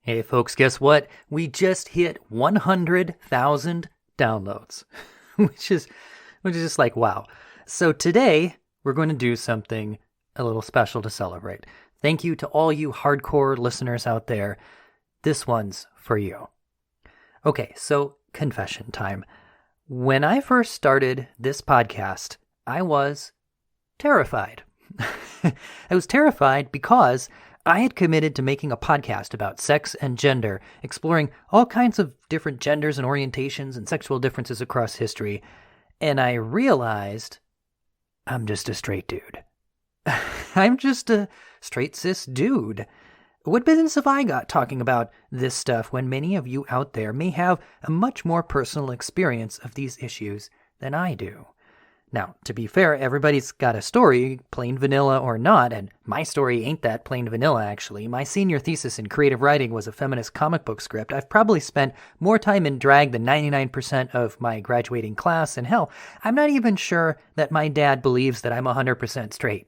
Hey folks, guess what? We just hit 100,000 downloads, which is just like, wow. So today we're going to do something a little special to celebrate. Thank you to all you hardcore listeners out there. This one's for you. Okay, so confession time. When I first started this podcast, I was terrified. I was terrified because I had committed to making a podcast about sex and gender, exploring all kinds of different genders and orientations and sexual differences across history, and I realized I'm just a straight dude. I'm just a straight cis dude. What business have I got talking about this stuff when many of you out there may have a much more personal experience of these issues than I do? Now, to be fair, everybody's got a story, plain vanilla or not, and my story ain't that plain vanilla, actually. My senior thesis in creative writing was a feminist comic book script. I've probably spent more time in drag than 99% of my graduating class, and hell, I'm not even sure that my dad believes that I'm 100% straight.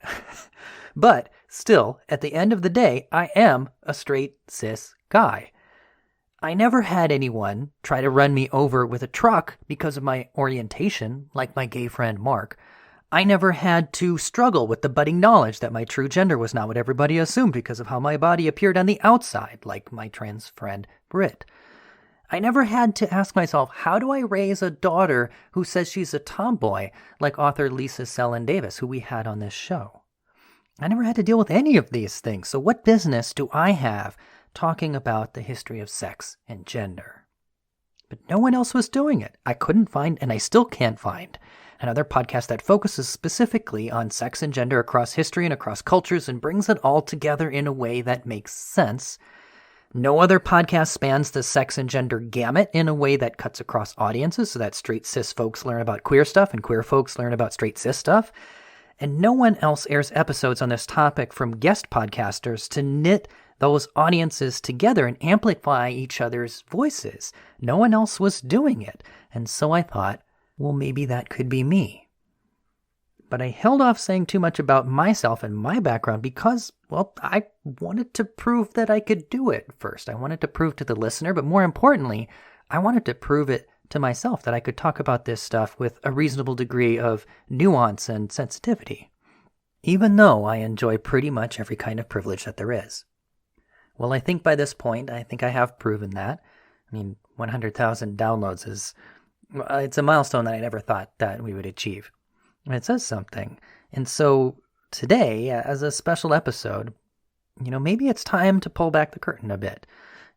But still, at the end of the day, I am a straight cis guy. I never had anyone try to run me over with a truck because of my orientation, like my gay friend Mark. I never had to struggle with the budding knowledge that my true gender was not what everybody assumed because of how my body appeared on the outside, like my trans friend Britt. I never had to ask myself, how do I raise a daughter who says she's a tomboy, like author Lisa Selin Davis, who we had on this show? I never had to deal with any of these things, so what business do I have talking about the history of sex and gender? But no one else was doing it. I couldn't find, and I still can't find, another podcast that focuses specifically on sex and gender across history and across cultures and brings it all together in a way that makes sense. No other podcast spans the sex and gender gamut in a way that cuts across audiences so that straight cis folks learn about queer stuff and queer folks learn about straight cis stuff. And no one else airs episodes on this topic from guest podcasters to knit those audiences together and amplify each other's voices. No one else was doing it. And so I thought, well, maybe that could be me. But I held off saying too much about myself and my background because, well, I wanted to prove that I could do it first. I wanted to prove to the listener, but more importantly, I wanted to prove it to myself that I could talk about this stuff with a reasonable degree of nuance and sensitivity, even though I enjoy pretty much every kind of privilege that there is. Well, I think by this point, I have proven that. I mean, 100,000 downloads it's a milestone that I never thought that we would achieve. And it says something. And so today, as a special episode, maybe it's time to pull back the curtain a bit.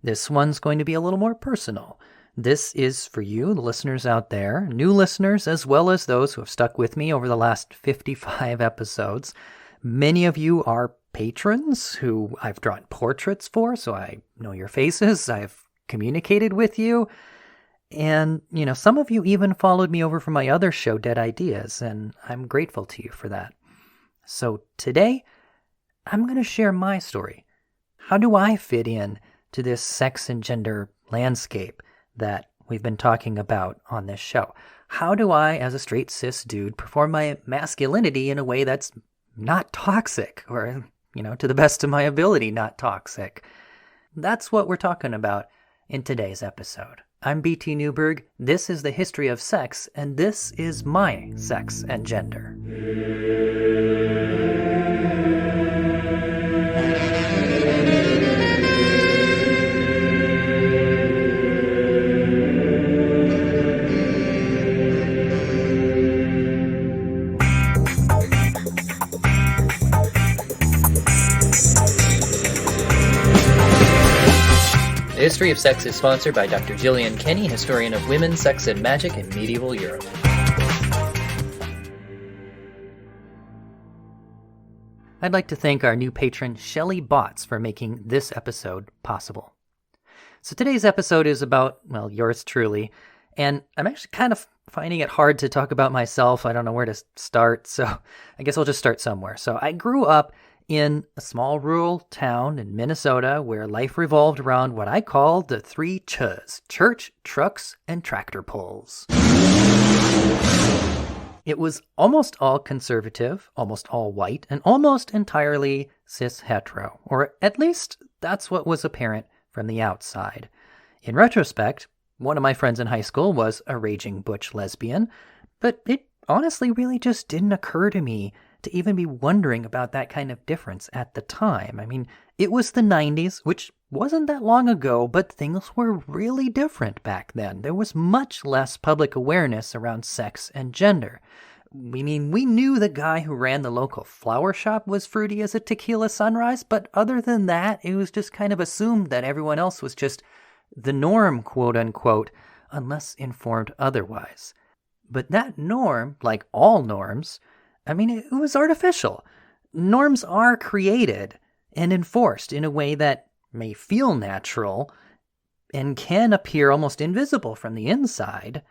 This one's going to be a little more personal. This is for you, the listeners out there, new listeners, as well as those who have stuck with me over the last 55 episodes. Many of you are patrons who I've drawn portraits for, so I know your faces. I've communicated with you. And, some of you even followed me over from my other show, Dead Ideas, and I'm grateful to you for that. So today, I'm going to share my story. How do I fit in to this sex and gender landscape that we've been talking about on this show? How do I, as a straight cis dude, perform my masculinity in a way that's not toxic, or, to the best of my ability, not toxic? That's what we're talking about in today's episode. I'm BT Newberg, this is the history of sex, and this is my sex and gender. The History of Sex is sponsored by Dr. Gillian Kenny, historian of women, sex, and magic in medieval Europe. I'd like to thank our new patron, Shelley Botts, for making this episode possible. So today's episode is about, well, yours truly, and I'm actually kind of finding it hard to talk about myself. I don't know where to start, so I guess I'll just start somewhere. So I grew up in a small rural town in Minnesota where life revolved around what I call the three chs: church, trucks, and tractor pulls. It was almost all conservative, almost all white, and almost entirely cis-hetero, or at least that's what was apparent from the outside. In retrospect, one of my friends in high school was a raging butch lesbian, but it honestly really just didn't occur to me to even be wondering about that kind of difference at the time. I mean, it was the 90s, which wasn't that long ago, but things were really different back then. There was much less public awareness around sex and gender. We knew the guy who ran the local flower shop was fruity as a tequila sunrise, but other than that, it was just kind of assumed that everyone else was just the norm, quote unquote, unless informed otherwise. But that norm, like all norms, it was artificial. Norms are created and enforced in a way that may feel natural and can appear almost invisible from the inside,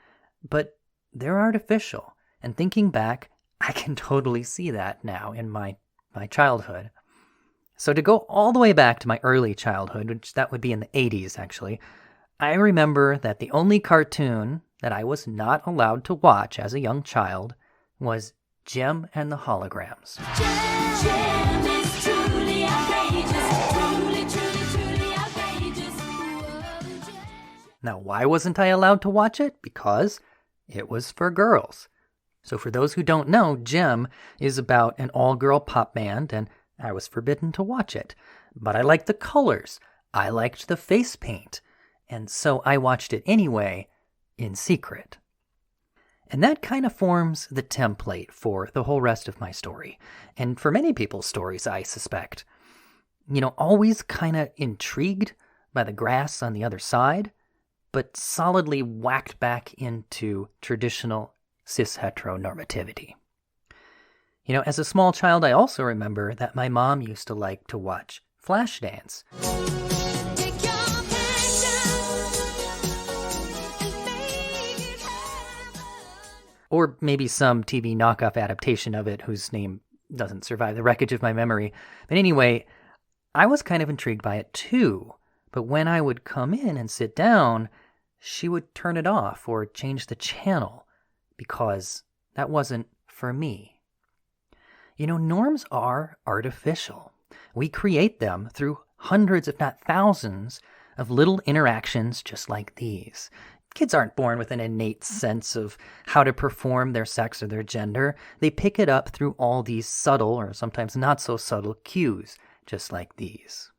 but they're artificial. And thinking back, I can totally see that now in my childhood. So to go all the way back to my early childhood, which that would be in the 80s actually, I remember that the only cartoon that I was not allowed to watch as a young child was Jem and the Holograms. Jem is truly outrageous, truly outrageous. Whoa, Now, why wasn't I allowed to watch it? Because it was for girls. So for those who don't know, Jem is about an all-girl pop band, and I was forbidden to watch it. But I liked the colors. I liked the face paint. And so I watched it anyway, in secret. And that kind of forms the template for the whole rest of my story. And for many people's stories, I suspect. Always kind of intrigued by the grass on the other side, but solidly whacked back into traditional cis-heteronormativity. As a small child, I also remember that my mom used to like to watch Flashdance. take your hand down and make it happen. Or maybe some TV knockoff adaptation of it whose name doesn't survive the wreckage of my memory. But anyway, I was kind of intrigued by it too. But when I would come in and sit down, she would turn it off or change the channel because that wasn't for me. Norms are artificial. We create them through hundreds, if not thousands, of little interactions just like these. Kids aren't born with an innate sense of how to perform their sex or their gender. They pick it up through all these subtle, or sometimes not so subtle, cues, just like these.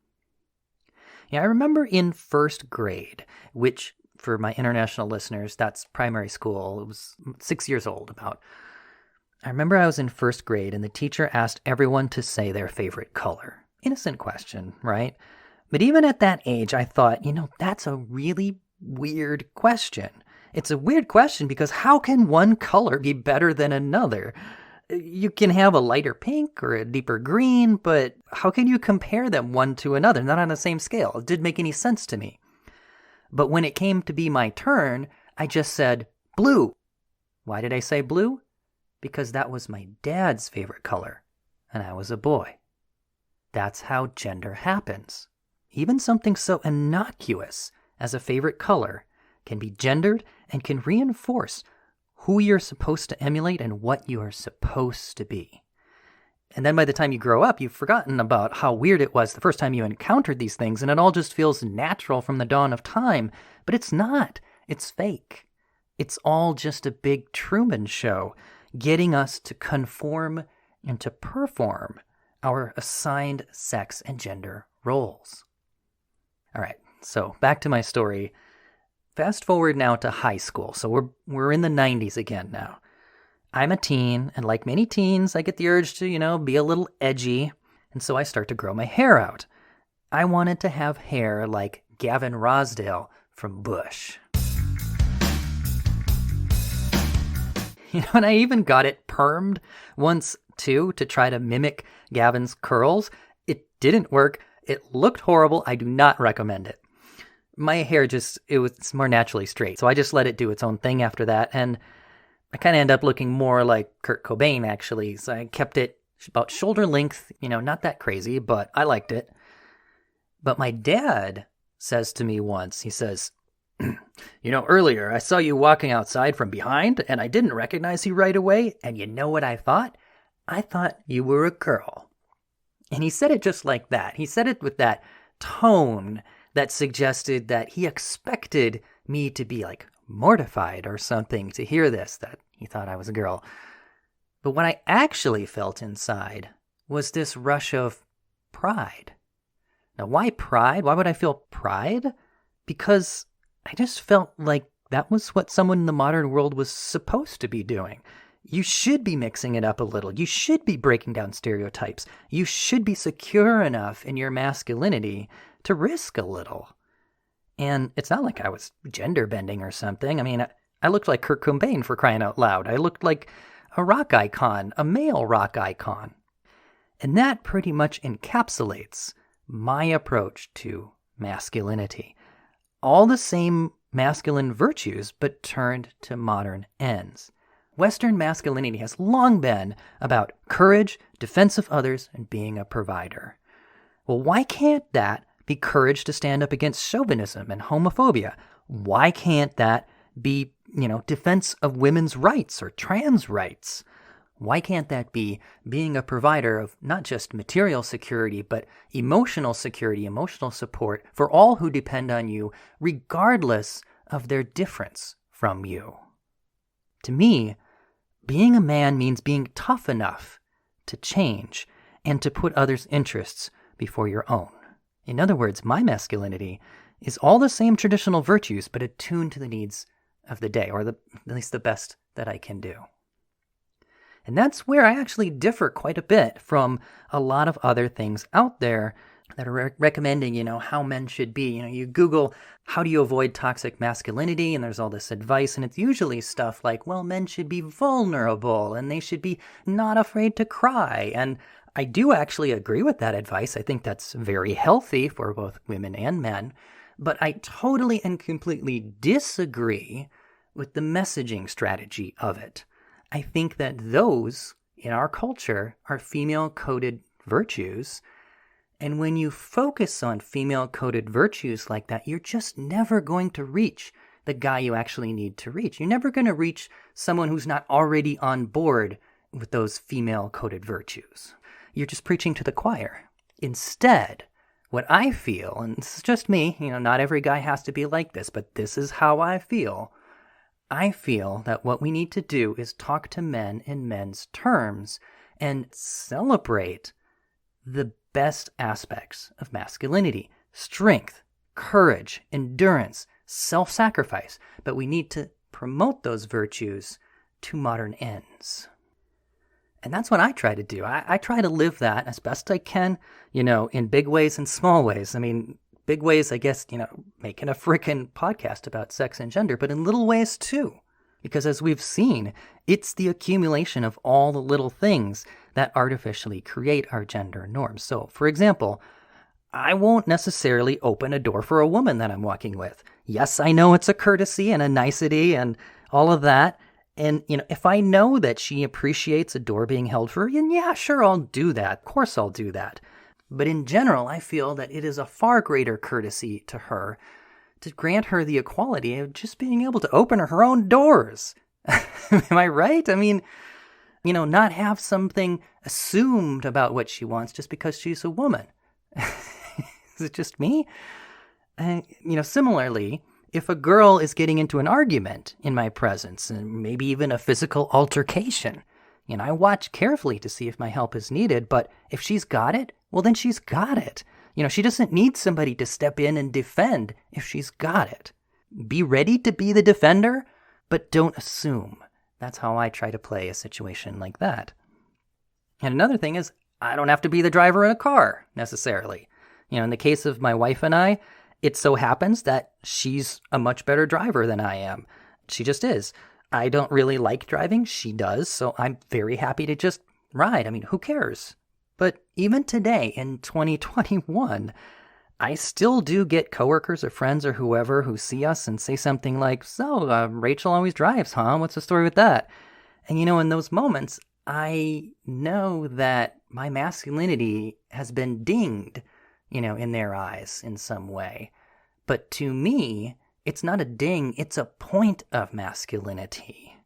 I remember in first grade, which for my international listeners, that's primary school. It was 6 years old about. I remember I was in first grade and the teacher asked everyone to say their favorite color. Innocent question, right? But even at that age, I thought, that's a really weird question. It's a weird question because how can one color be better than another? You can have a lighter pink or a deeper green, but how can you compare them one to another? Not on the same scale. It didn't make any sense to me. But when it came to be my turn, I just said blue. Why did I say blue? Because that was my dad's favorite color, and I was a boy. That's how gender happens. Even something so innocuous as a favorite color can be gendered and can reinforce who you're supposed to emulate and what you are supposed to be. And then by the time you grow up, you've forgotten about how weird it was the first time you encountered these things, and it all just feels natural from the dawn of time. But it's not. It's fake. It's all just a big Truman show, getting us to conform and to perform our assigned sex and gender roles. All right, so back to my story. Fast forward now to high school. So we're in the 90s again now. I'm a teen, and like many teens, I get the urge to, be a little edgy, and so I start to grow my hair out. I wanted to have hair like Gavin Rossdale from Bush. And I even got it permed once too to try to mimic Gavin's curls. It didn't work. It looked horrible. I do not recommend it. My hair it was more naturally straight. So I just let it do its own thing after that. And I kind of end up looking more like Kurt Cobain actually. So I kept it about shoulder length, not that crazy, but I liked it. But my dad says to me once, he says, earlier I saw you walking outside from behind and I didn't recognize you right away. And you know what I thought? I thought you were a girl. And he said it just like that. He said it with that tone that suggested that he expected me to be like mortified or something to hear this, that he thought I was a girl. But what I actually felt inside was this rush of pride. Now, why pride? Why would I feel pride? Because I just felt like that was what someone in the modern world was supposed to be doing. You should be mixing it up a little. You should be breaking down stereotypes. You should be secure enough in your masculinity to risk a little. And it's not like I was gender bending or something. I mean, I looked like Kurt Cobain, for crying out loud. I looked like a rock icon, a male rock icon. And that pretty much encapsulates my approach to masculinity. All the same masculine virtues, but turned to modern ends. Western masculinity has long been about courage, defense of others, and being a provider. Well, why can't that be courage to stand up against chauvinism and homophobia? Why can't that be, defense of women's rights or trans rights? Why can't that be being a provider of not just material security, but emotional security, emotional support for all who depend on you, regardless of their difference from you? To me, being a man means being tough enough to change and to put others' interests before your own. In other words, my masculinity is all the same traditional virtues, but attuned to the needs of the day, or at least the best that I can do. And that's where I actually differ quite a bit from a lot of other things out there that are recommending, how men should be. You Google, how do you avoid toxic masculinity? And there's all this advice, and it's usually stuff like, well, men should be vulnerable, and they should be not afraid to cry. And I do actually agree with that advice. I think that's very healthy for both women and men. But I totally and completely disagree with the messaging strategy of it. I think that those, in our culture, are female-coded virtues. And when you focus on female-coded virtues like that, you're just never going to reach the guy you actually need to reach. You're never going to reach someone who's not already on board with those female-coded virtues. You're just preaching to the choir. Instead, what I feel, and this is just me, not every guy has to be like this, but this is how I feel that what we need to do is talk to men in men's terms and celebrate the best aspects of masculinity: strength, courage, endurance, self-sacrifice. But we need to promote those virtues to modern ends. And that's what I try to do. I try to live that as best I can, in big ways and small ways. I mean, big ways, I guess, making a frickin' podcast about sex and gender, but in little ways too. Because as we've seen, it's the accumulation of all the little things that artificially create our gender norms. So, for example, I won't necessarily open a door for a woman that I'm walking with. Yes, I know it's a courtesy and a nicety and all of that. And, if I know that she appreciates a door being held for her, then yeah, sure, I'll do that. Of course I'll do that. But in general, I feel that it is a far greater courtesy to her to grant her the equality of just being able to open her own doors. Am I right? I mean, not have something assumed about what she wants just because she's a woman. Is it just me? Similarly, if a girl is getting into an argument in my presence, and maybe even a physical altercation, I watch carefully to see if my help is needed, but if she's got it, well, then she's got it. She doesn't need somebody to step in and defend if she's got it. Be ready to be the defender, but don't assume. That's how I try to play a situation like that. And another thing is, I don't have to be the driver in a car, necessarily. In the case of my wife and I, it so happens that she's a much better driver than I am. She just is. I don't really like driving. She does, so I'm very happy to just ride. I mean, who cares? But even today, in 2021, I still do get coworkers or friends or whoever who see us and say something like, so, Rachel always drives, huh? What's the story with that? And, in those moments, I know that my masculinity has been dinged, in their eyes in some way. But to me, it's not a ding, it's a point of masculinity.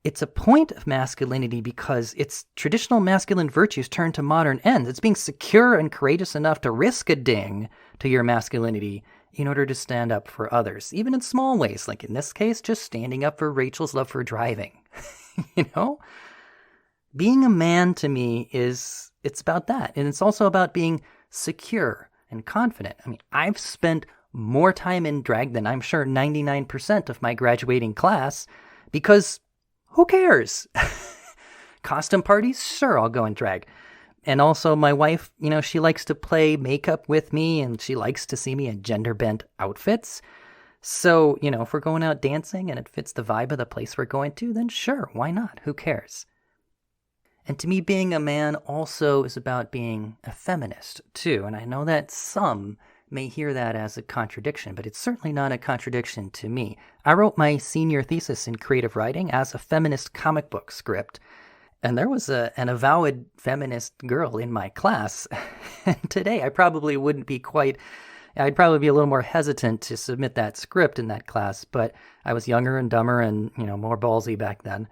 It's a point of masculinity because it's traditional masculine virtues turned to modern ends. It's being secure and courageous enough to risk a ding to your masculinity in order to stand up for others, even in small ways, like in this case, just standing up for Rachel's love for driving. You know? Being a man to me it's about that. And it's also about being secure and confident. I mean, I've spent more time in drag than I'm sure 99% of my graduating class because who cares? Costume parties? Sure, I'll go in drag. And also my wife, she likes to play makeup with me and she likes to see me in gender-bent outfits. So, if we're going out dancing and it fits the vibe of the place we're going to, then sure, why not? Who cares? And to me, being a man also is about being a feminist, too. And I know that some may hear that as a contradiction, but it's certainly not a contradiction to me. I wrote my senior thesis in creative writing as a feminist comic book script. And there was an avowed feminist girl in my class. And today I'd probably be a little more hesitant to submit that script in that class, but I was younger and dumber and, more ballsy back then.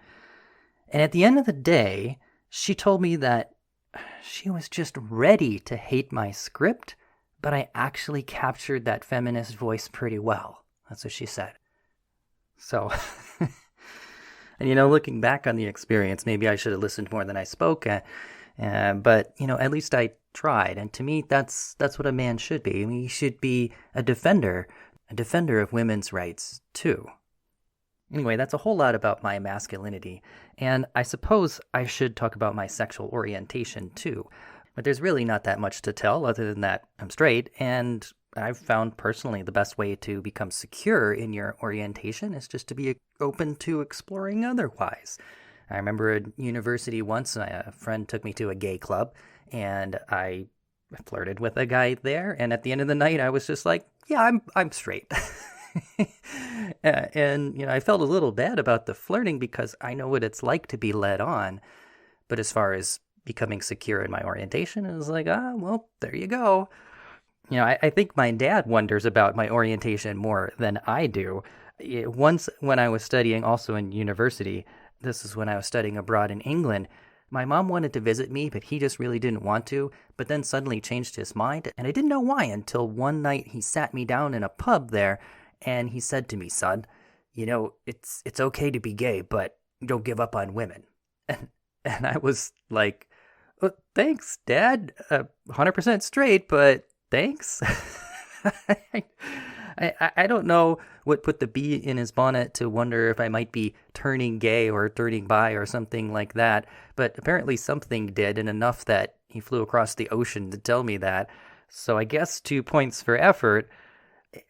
And at the end of the day, she told me that she was just ready to hate my script, but I actually captured that feminist voice pretty well. That's what she said. So, and looking back on the experience, maybe I should have listened more than I spoke, but, at least I tried. And to me, that's what a man should be. I mean, he should be a defender of women's rights, too. Anyway, that's a whole lot about my masculinity, and I suppose I should talk about my sexual orientation too. But there's really not that much to tell other than that I'm straight, and I've found personally the best way to become secure in your orientation is just to be open to exploring otherwise. I remember at university once, a friend took me to a gay club, and I flirted with a guy there, and at the end of the night I was just like, yeah, I'm straight. And I felt a little bad about the flirting because I know what it's like to be led on. But as far as becoming secure in my orientation, it was like, well, there you go. I think my dad wonders about my orientation more than I do. Once when I was studying also in university, this is when I was studying abroad in England, my mom wanted to visit me, but he just really didn't want to, but then suddenly changed his mind, and I didn't know why until one night he sat me down in a pub there, and he said to me, son, it's okay to be gay, but don't give up on women. And I was like, oh, thanks, Dad. 100% straight, but thanks. I don't know what put the bee in his bonnet to wonder if I might be turning gay or turning bi or something like that, but apparently something did, and enough that he flew across the ocean to tell me that. So I guess 2 points for effort.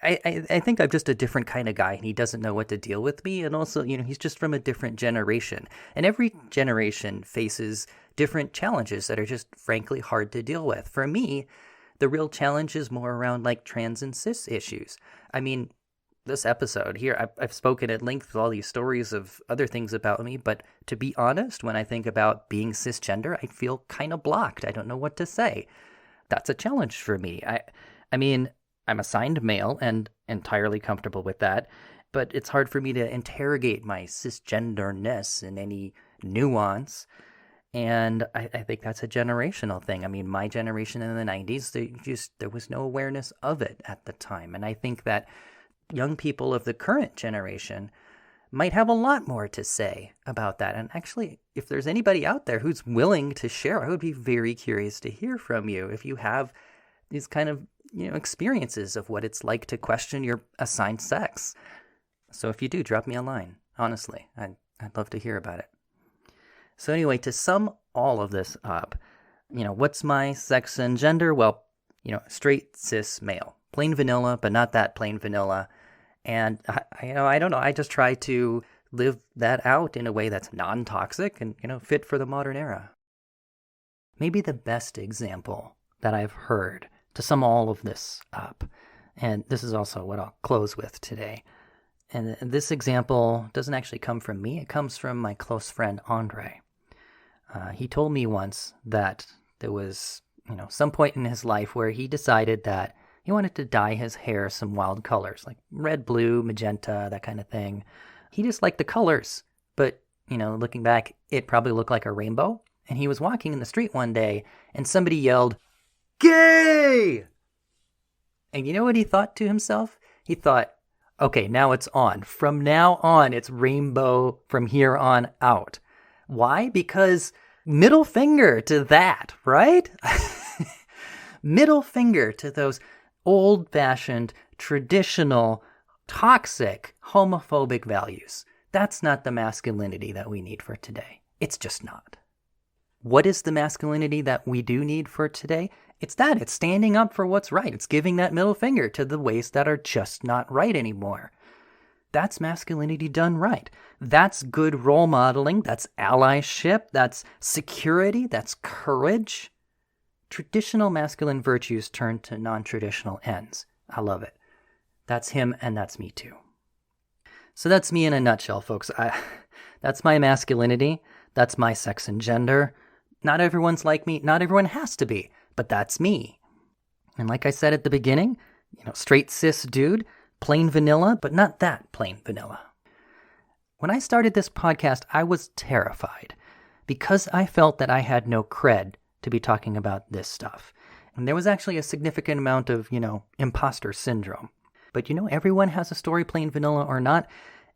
I think I'm just a different kind of guy, and he doesn't know what to deal with me. And also, he's just from a different generation. And every generation faces different challenges that are just frankly hard to deal with. For me, the real challenge is more around like trans and cis issues. I mean, this episode here, I've spoken at length with all these stories of other things about me, but to be honest, when I think about being cisgender, I feel kind of blocked. I don't know what to say. That's a challenge for me. I mean, I'm assigned male and entirely comfortable with that, but it's hard for me to interrogate my cisgenderness in any nuance. And I think that's a generational thing. I mean, my generation in the 90s, there was no awareness of it at the time. And I think that young people of the current generation might have a lot more to say about that. And actually, if there's anybody out there who's willing to share, I would be very curious to hear from you if you have these kind of experiences of what it's like to question your assigned sex. So if you do, drop me a line. Honestly, I'd love to hear about it. So anyway, to sum all of this up, what's my sex and gender? Well, straight cis male, plain vanilla, but not that plain vanilla. And I don't know. I just try to live that out in a way that's non-toxic and fit for the modern era. Maybe the best example that I've heard to sum all of this up, and this is also what I'll close with today. And this example doesn't actually come from me. It comes from my close friend, Andre. He told me once that there was, some point in his life where he decided that he wanted to dye his hair some wild colors, like red, blue, magenta, that kind of thing. He just liked the colors, but, looking back, it probably looked like a rainbow. And he was walking in the street one day, and somebody yelled, "Gay!" And you know what he thought to himself? He thought, okay, now it's on. From now on, it's rainbow from here on out. Why? Because middle finger to that, right? Middle finger to those old-fashioned, traditional, toxic, homophobic values. That's not the masculinity that we need for today. It's just not. What is the masculinity that we do need for today? It's that. It's standing up for what's right. It's giving that middle finger to the ways that are just not right anymore. That's masculinity done right. That's good role modeling. That's allyship. That's security. That's courage. Traditional masculine virtues turn to non-traditional ends. I love it. That's him and that's me too. So that's me in a nutshell, folks. That's my masculinity. That's my sex and gender. Not everyone's like me. Not everyone has to be, but that's me. And like I said at the beginning, straight cis dude, plain vanilla, but not that plain vanilla. When I started this podcast, I was terrified because I felt that I had no cred to be talking about this stuff. And there was actually a significant amount of, imposter syndrome. But everyone has a story, plain vanilla or not.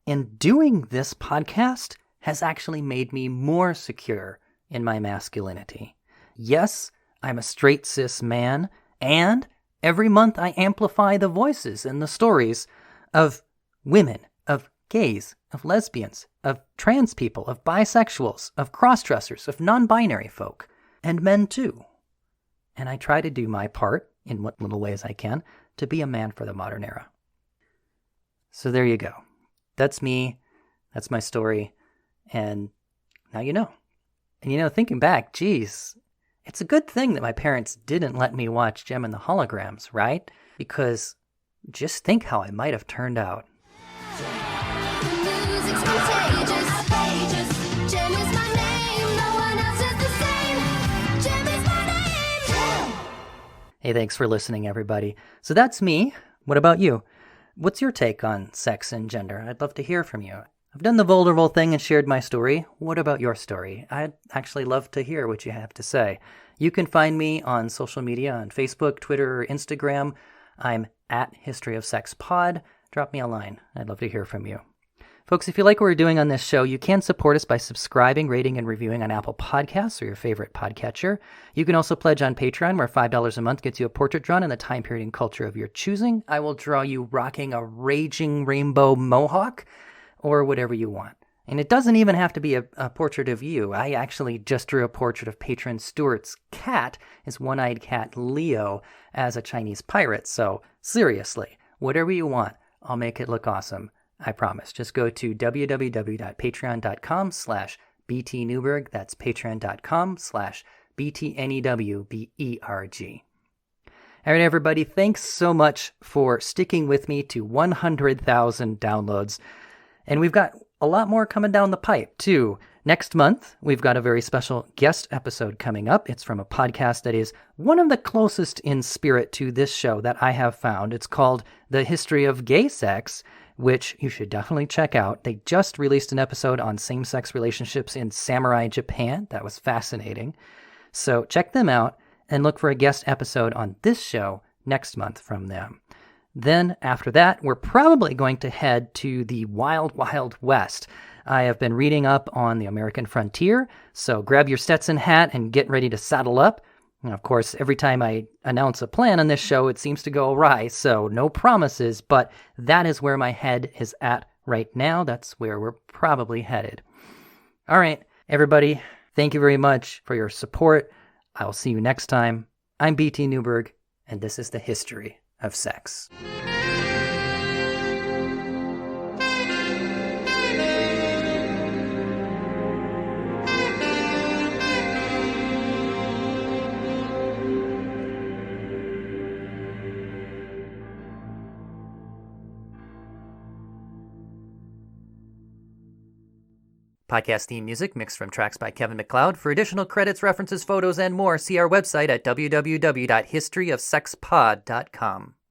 And doing this podcast has actually made me more secure in my masculinity. Yes, I'm a straight cis man, and every month I amplify the voices and the stories of women, of gays, of lesbians, of trans people, of bisexuals, of cross-dressers, of non-binary folk, and men too. And I try to do my part, in what little ways I can, to be a man for the modern era. So there you go. That's me. That's my story. And now you know. And thinking back, geez, it's a good thing that my parents didn't let me watch Gem and the Holograms, right? Because just think how I might have turned out. The music's contagious. Gem is my name. No one else is the same. Gem is my name. Hey, thanks for listening, everybody. So that's me. What about you? What's your take on sex and gender? I'd love to hear from you. I've done the vulnerable thing and shared my story. What about your story? I'd actually love to hear what you have to say. You can find me on social media on Facebook, Twitter, or Instagram. I'm at History of Sex Pod. Drop me a line. I'd love to hear from you. Folks, if you like what we're doing on this show, you can support us by subscribing, rating, and reviewing on Apple Podcasts or your favorite podcatcher. You can also pledge on Patreon, where $5 a month gets you a portrait drawn in the time period and culture of your choosing. I will draw you rocking a raging rainbow mohawk or whatever you want. And it doesn't even have to be a portrait of you. I actually just drew a portrait of patron Stuart's cat, his one-eyed cat Leo, as a Chinese pirate. So seriously, whatever you want, I'll make it look awesome. I promise. Just go to www.patreon.com/BTNewberg. That's patreon.com/BTNEWBERG. All right, everybody. Thanks so much for sticking with me to 100,000 downloads. And we've got a lot more coming down the pipe, too. Next month, we've got a very special guest episode coming up. It's from a podcast that is one of the closest in spirit to this show that I have found. It's called The History of Gay Sex, which you should definitely check out. They just released an episode on same-sex relationships in samurai Japan. That was fascinating. So check them out and look for a guest episode on this show next month from them. Then after that, we're probably going to head to the Wild, Wild West. I have been reading up on the American frontier, so grab your Stetson hat and get ready to saddle up. And of course, every time I announce a plan on this show, it seems to go awry, so no promises, but that is where my head is at right now. That's where we're probably headed. All right, everybody, thank you very much for your support. I'll see you next time. I'm BT Newberg, and this is the History of Sex. Podcast theme music mixed from tracks by Kevin MacLeod. For additional credits, references, photos, and more, see our website at www.historyofsexpod.com.